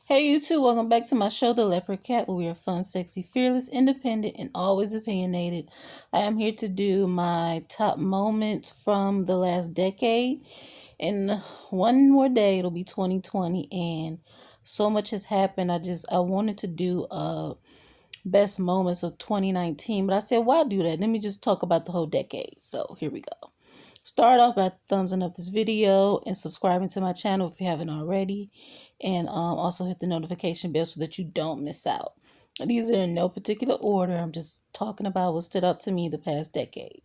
Hey, you two, welcome back to my show, The Leopard Cat, where we are fun, sexy, fearless, independent, and always opinionated. I am here to do my top moments from the last decade. In one more day, it'll be 2020, and so much has happened. I wanted to do best moments of 2019, but I said, why do that? Let me just talk about the whole decade. So here we go. Start off by thumbsing up this video and subscribing to my channel if you haven't already. And also hit the notification bell so that you don't miss out. These are in no particular order. I'm just talking about what stood out to me the past decade.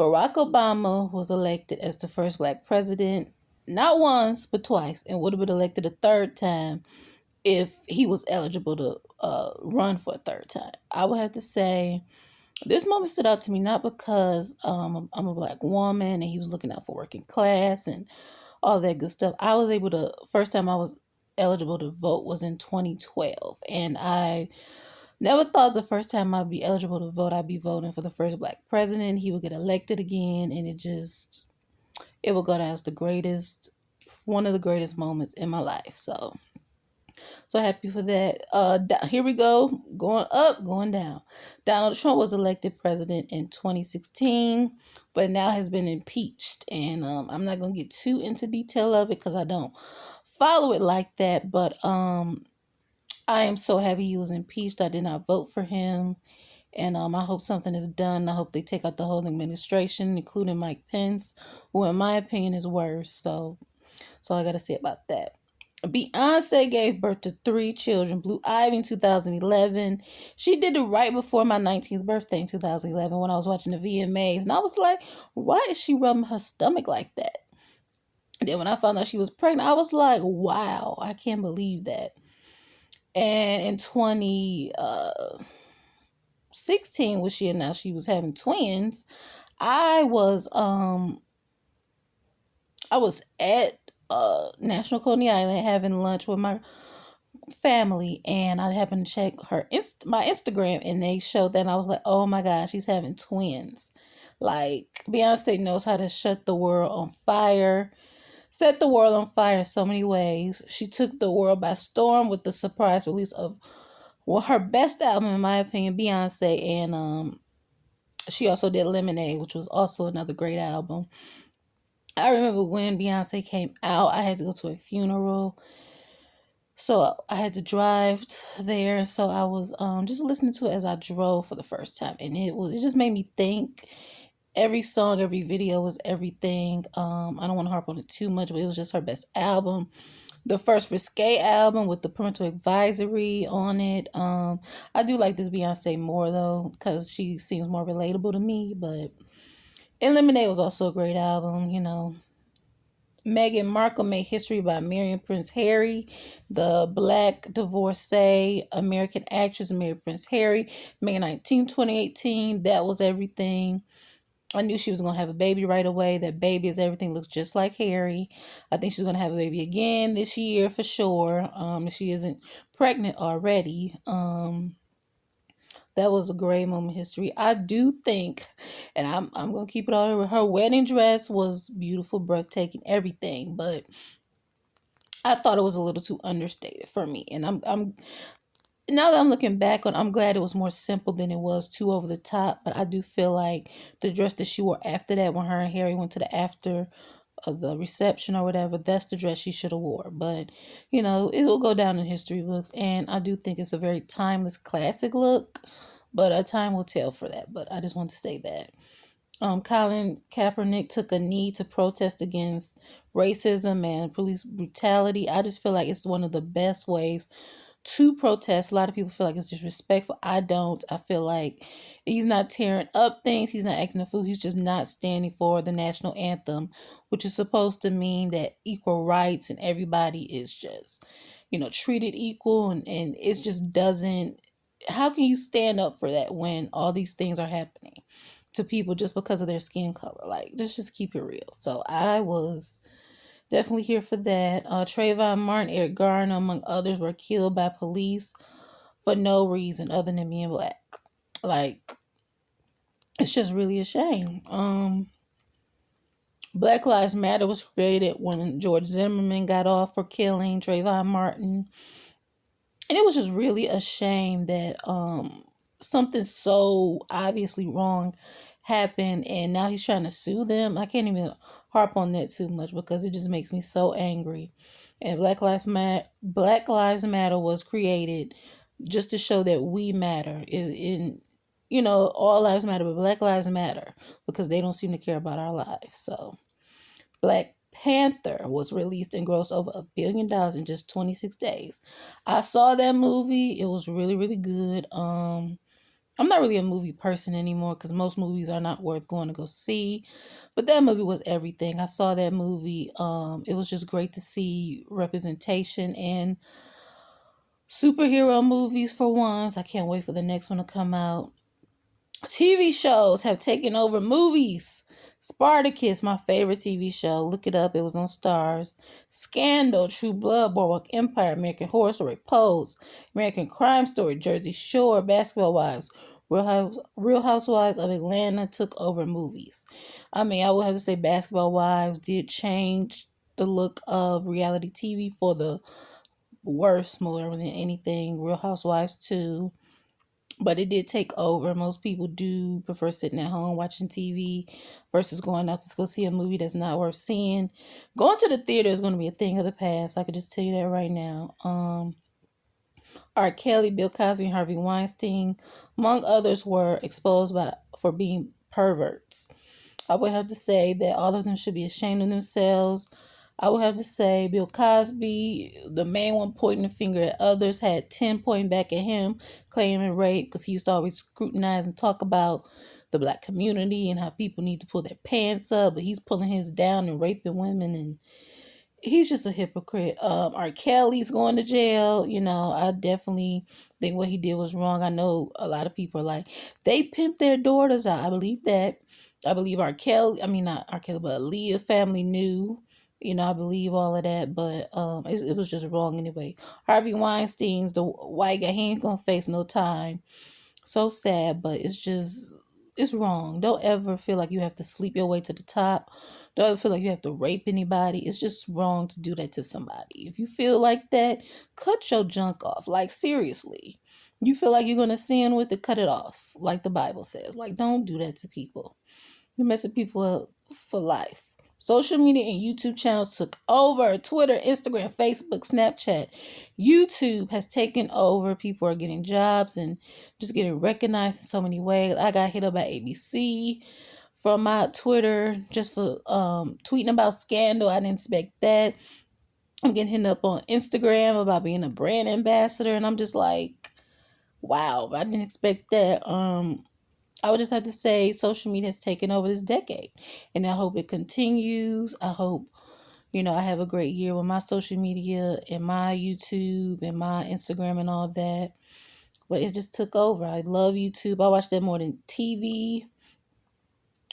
Barack Obama was elected as the first black president, not once, but twice, and would have been elected a third time if he was eligible to run for a third time. I would have to say this moment stood out to me not because I'm a black woman and he was looking out for working class and all that good stuff. First time I was eligible to vote was in 2012. And I never thought the first time I'd be eligible to vote, I'd be voting for the first black president. He would get elected again. And it would go down as one of the greatest moments in my life. So happy for that. Here we go. Going up, going down. Donald Trump was elected president in 2016, but now has been impeached. And I'm not going to get too into detail of it because I don't follow it like that. But I am so happy he was impeached. I did not vote for him. And I hope something is done. I hope they take out the whole administration, including Mike Pence, who in my opinion is worse. So I got to say about that. Beyonce gave birth to 3 children. Blue Ivy in 2011. She did it right before my 19th birthday in 2011 when I was watching the VMAs. And I was like, why is she rubbing her stomach like that? And then when I found out she was pregnant, I was like, wow, I can't believe that. And in 2016, when she announced she was having twins, I was at National Coney Island having lunch with my family, and I happened to check my Instagram, and they showed that, and I was like, oh my gosh, she's having twins. Like, Beyonce knows how to set the world on fire in so many ways. She took the world by storm with the surprise release of her best album, in my opinion, Beyonce, and she also did Lemonade, which was also another great album. I remember when Beyonce came out, I had to go to a funeral. So I had to drive there. So I was just listening to it as I drove for the first time. And it just made me think. Every song, every video was everything. I don't want to harp on it too much, but it was just her best album. The first Risque album with the parental advisory on it. I do like this Beyonce more though, because she seems more relatable to me. But Lemonade was also a great album, you know. Meghan Markle made history by marrying Prince Harry, the black divorcee American actress married Prince Harry, May 19, 2018. That was everything. I knew she was going to have a baby right away. That baby is everything, looks just like Harry. I think she's going to have a baby again this year for sure. If she isn't pregnant already. That was a great moment in history. I do think, and I'm gonna keep it all over. Her wedding dress was beautiful, breathtaking, everything. But I thought it was a little too understated for me. And I'm now that I'm looking back on, I'm glad it was more simple than it was too over the top. But I do feel like the dress that she wore after that, when her and Harry went to the after of the reception or whatever, that's the dress she should have wore. But you know, it will go down in history books, and I do think it's a very timeless classic look. But a time will tell for that. But I just want to say that. Colin Kaepernick took a knee to protest against racism and police brutality. I just feel like it's one of the best ways to protest. A lot of people feel like it's disrespectful. I don't. I feel like he's not tearing up things. He's not acting a fool. He's just not standing for the national anthem, which is supposed to mean that equal rights and everybody is just, treated equal. And it just doesn't. How can you stand up for that when all these things are happening to people just because of their skin color? Like, let's just keep it real. So I was definitely here for that. Trayvon Martin, Eric Garner, among others, were killed by police for no reason other than being black. Like, it's just really a shame. Black Lives Matter was created when George Zimmerman got off for killing Trayvon Martin. And it was just really a shame that something so obviously wrong happened, and now he's trying to sue them. I can't even harp on that too much because it just makes me so angry. And Black Lives Matter was created just to show that we matter. All lives matter, but Black Lives Matter because they don't seem to care about our lives. So Black Panther was released and grossed over $1 billion in just 26 days. I saw that movie. It was really, really good. I'm not really a movie person anymore because most movies are not worth going to go see. But that movie was everything. I saw that movie. It was just great to see representation in superhero movies for once. I can't wait for the next one to come out. TV shows have taken over movies. Spartacus, my favorite TV show. Look it up. It was on Stars. Scandal, True Blood, Boardwalk Empire, American Horror Story, Pose, American Crime Story, Jersey Shore, Basketball Wives, Real Housewives of Atlanta took over movies. I mean, I would have to say Basketball Wives did change the look of reality TV for the worse more than anything. Real Housewives too, but it did take over. Most people do prefer sitting at home watching TV versus going out to go see a movie that's not worth seeing. Going to the theater is going to be a thing of the past. I could just tell you that right now. R. Kelly, Bill Cosby, and Harvey Weinstein, among others, were exposed for being perverts. I would have to say that all of them should be ashamed of themselves. I would have to say Bill Cosby, the main one pointing the finger at others, had 10 pointing back at him, claiming rape because he used to always scrutinize and talk about the black community and how people need to pull their pants up, but he's pulling his down and raping women, and he's just a hypocrite. R. Kelly's going to jail. I definitely think what he did was wrong. I know a lot of people are like, they pimp their daughters out. I believe that. I believe not R. Kelly, but Aaliyah's family knew. I believe all of that, but it was just wrong anyway. Harvey Weinstein's the white guy. He ain't gonna face no time. So sad, but it's wrong. Don't ever feel like you have to sleep your way to the top. Don't ever feel like you have to rape anybody. It's just wrong to do that to somebody. If you feel like that, cut your junk off. Like, seriously. You feel like you're gonna sin with it, cut it off. Like the Bible says. Like, don't do that to people. You're messing people up for life. Social media and YouTube channels took over. Twitter, Instagram, Facebook, Snapchat. YouTube has taken over. People are getting jobs and just getting recognized in so many ways. I got hit up by ABC from my Twitter just for tweeting about scandal. I didn't expect that. I'm getting hit up on Instagram about being a brand ambassador, and I'm just like, wow, I didn't expect that. I would just have to say social media has taken over this decade, and I hope it continues. I hope, I have a great year with my social media and my YouTube and my Instagram and all that. But it just took over. I love YouTube. I watch that more than TV.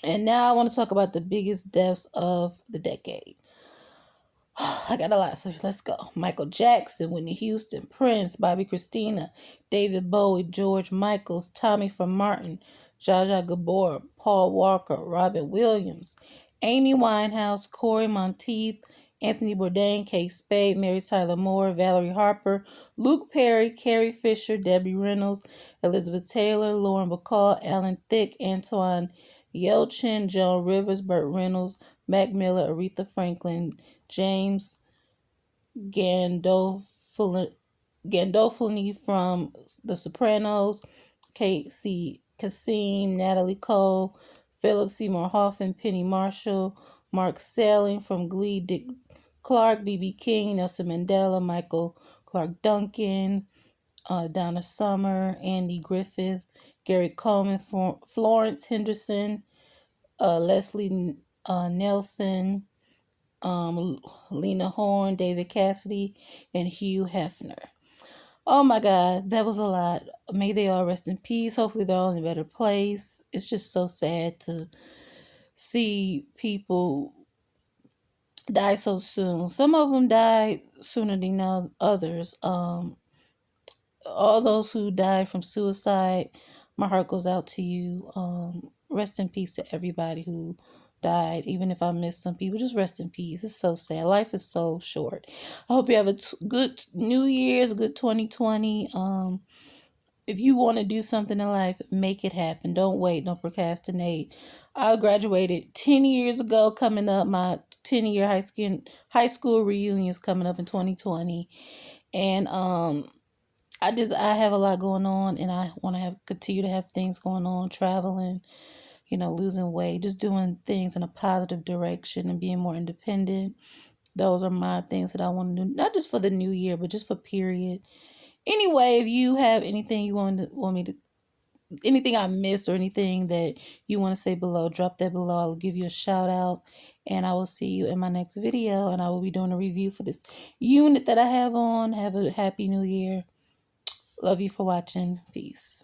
And now I want to talk about the biggest deaths of the decade. I got a lot, so let's go. Michael Jackson, Whitney Houston, Prince, Bobby Christina, David Bowie, George Michaels, Tommy from Martin, Zsa Zsa Gabor, Paul Walker, Robin Williams, Amy Winehouse, Corey Monteith, Anthony Bourdain, Kate Spade, Mary Tyler Moore, Valerie Harper, Luke Perry, Carrie Fisher, Debbie Reynolds, Elizabeth Taylor, Lauren Bacall, Alan Thicke, Antoine Yelchin, Joan Rivers, Burt Reynolds, Mac Miller, Aretha Franklin, James Gandolfini from The Sopranos, Casey Kasem, Natalie Cole, Philip Seymour Hoffman, Penny Marshall, Mark Selling from Glee, Dick Clark, B.B. King, Nelson Mandela, Michael Clark Duncan, Donna Summer, Andy Griffith, Gary Coleman, Florence Henderson, Leslie Nelson, Lena Horne, David Cassidy, and Hugh Hefner. Oh my God, that was a lot. May they all rest in peace. Hopefully they're all in a better place. It's just so sad to see people die so soon. Some of them died sooner than others. All those who died from suicide, my heart goes out to you. Rest in peace to everybody who died. Even if I miss some people, just rest in peace. It's so sad. Life is so short. I hope you have a good New Year's, a good 2020. If you want to do something in life, make it happen. Don't wait. Don't procrastinate. I graduated 10 years ago. Coming up, my 10-year high school reunion is coming up in 2020, and I have a lot going on, and I want to have continue to have things going on, traveling, losing weight, just doing things in a positive direction and being more independent. Those are my things that I want to do, not just for the new year, but just for period. Anyway, if you have anything you want me to, anything I missed or anything that you want to say below, drop that below. I'll give you a shout out, and I will see you in my next video. And I will be doing a review for this unit that I have on. Have a happy new year. Love you for watching. Peace.